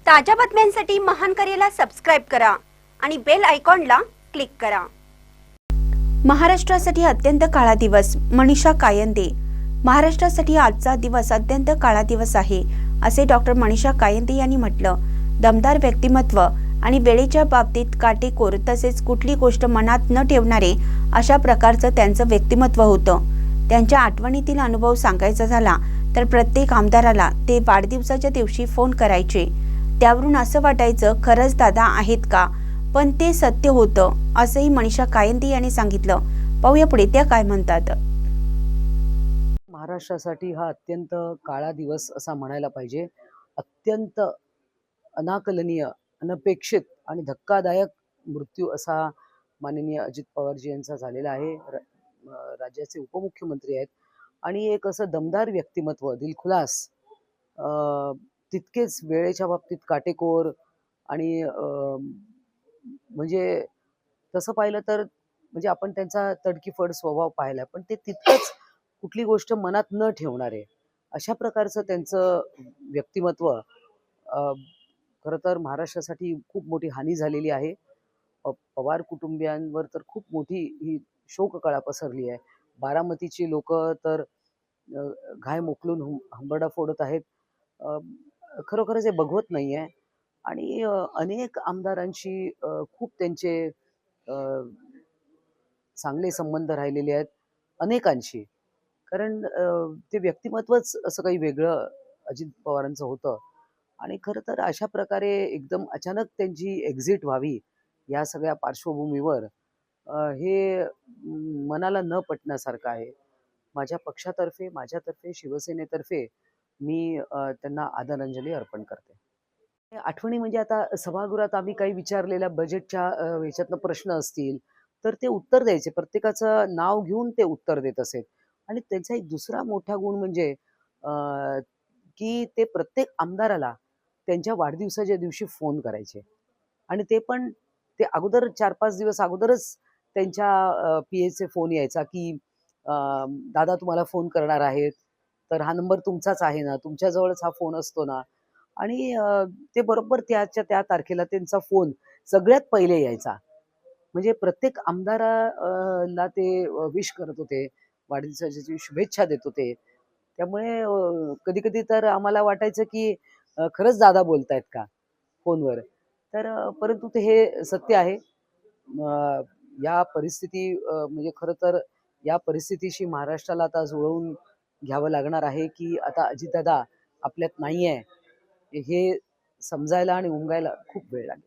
ताज्या बातम्यांसाठी महान करेला सबस्क्राइब करा आणि बेल आयकॉनला क्लिक करा। महाराष्ट्रासाठी अत्यंत काळा दिवस। मनीषा कायंदे। महाराष्ट्रासाठी आजचा दिवस अत्यंत काळा दिवस आहे असे डॉक्टर मनीषा कायंदे यांनी म्हटलं। दमदार व्यक्तिमत्व आणि वेळेच्या बाबतीत काटेकोर तसेच कुठली गोष्ट मनात न ठेवणारे अशा प्रकारचं त्यांचं व्यक्तिमत्व होतं। त्यांच्या आठवणीतील अनुभव सांगायचा झाला तर प्रत्येक आमदाराला ते वाढदिवसाच्या दिवशी फोन करायचे। त्यावरून असं वाटायचं खरंच दादा आहेत का, पण ते सत्य होतं असंही मनीषा कायंदे यांनी सांगितलं। पाहूया पुढे त्या काय म्हणतात। महाराष्ट्रासाठी हा अत्यंत काळा दिवस असा म्हणायला पाहिजे। अत्यंत अनाकलनीय, अनपेक्षित आणि धक्कादायक मृत्यू असा माननीय अजित पवारजी यांचा झालेला आहे। राज्याचे उपमुख्यमंत्री आहेत आणि एक असं दमदार व्यक्तिमत्व, दिलखुलास, तितकेच वेळेच्या बाबतीत काटेकोर आणि म्हणजे तसं पाहिलं तर म्हणजे आपण त्यांचा तडकीफड स्वभाव पाहिला, पण ते तितकंच कुठली गोष्ट मनात न ठेवणारे अशा प्रकारचं त्यांचं व्यक्तिमत्व। खरं तर महाराष्ट्रासाठी खूप मोठी हानी झालेली आहे। पवार कुटुंबियांवर तर खूप मोठी ही शोककळा पसरली आहे। बारामतीची लोक तर घाय मोकलून हंबरडा फोडत आहेत। खरोखरच हे बघवत नाही आहे आणि अनेक आमदारांशी खूप त्यांचे चांगले संबंध राहिलेले आहेत अनेकांशी, कारण ते व्यक्तिमत्वच असं काही वेगळं अजित पवारांचं होतं। आणि खरं तर अशा प्रकारे एकदम अचानक त्यांची एक्झिट व्हावी या सगळ्या पार्श्वभूमीवर हे मनाला न पटण्यासारखं आहे। माझ्या पक्षातर्फे, माझ्यातर्फे, शिवसेनेतर्फे मी त्यांना आदरांजली अर्पण करते। आठवणी म्हणजे आता सभागृहात आम्ही काही विचारलेल्या बजेटच्या ह्याच्यातनं प्रश्न असतील तर ते उत्तर द्यायचे, प्रत्येकाचं नाव घेऊन ते उत्तर देत असेल। आणि त्यांचा एक दुसरा मोठा गुण म्हणजे की ते प्रत्येक आमदाराला त्यांच्या वाढदिवसाच्या दिवशी फोन करायचे आणि ते पण ते अगोदर 4-5 दिवस अगोदरच त्यांच्या पीएचे फोन यायचा की दादा तुम्हाला फोन करणार आहेत, तर हा नंबर तुमचाच आहे ना, तुमच्याजवळच हा फोन असतो ना। आणि ते बरोबर त्या तारखेला त्यांचा फोन सगळ्यात पहिले यायचा, म्हणजे प्रत्येक आमदाराला ते विश करत होते, वाढदिवसाची शुभेच्छा देत होते। त्यामुळे कधी कधी तर आम्हाला वाटायचं की खरंच दादा बोलतायत का फोनवर। तर परंतु ते हे सत्य आहे। या परिस्थिती म्हणजे खरं तर या परिस्थितीशी महाराष्ट्राला आता जुळवून घ्यावं लागणार आहे की आता अजितदादा आपल्यात नाही आहे हे समजायला आणि उमगायला खूप वेळ लागेल।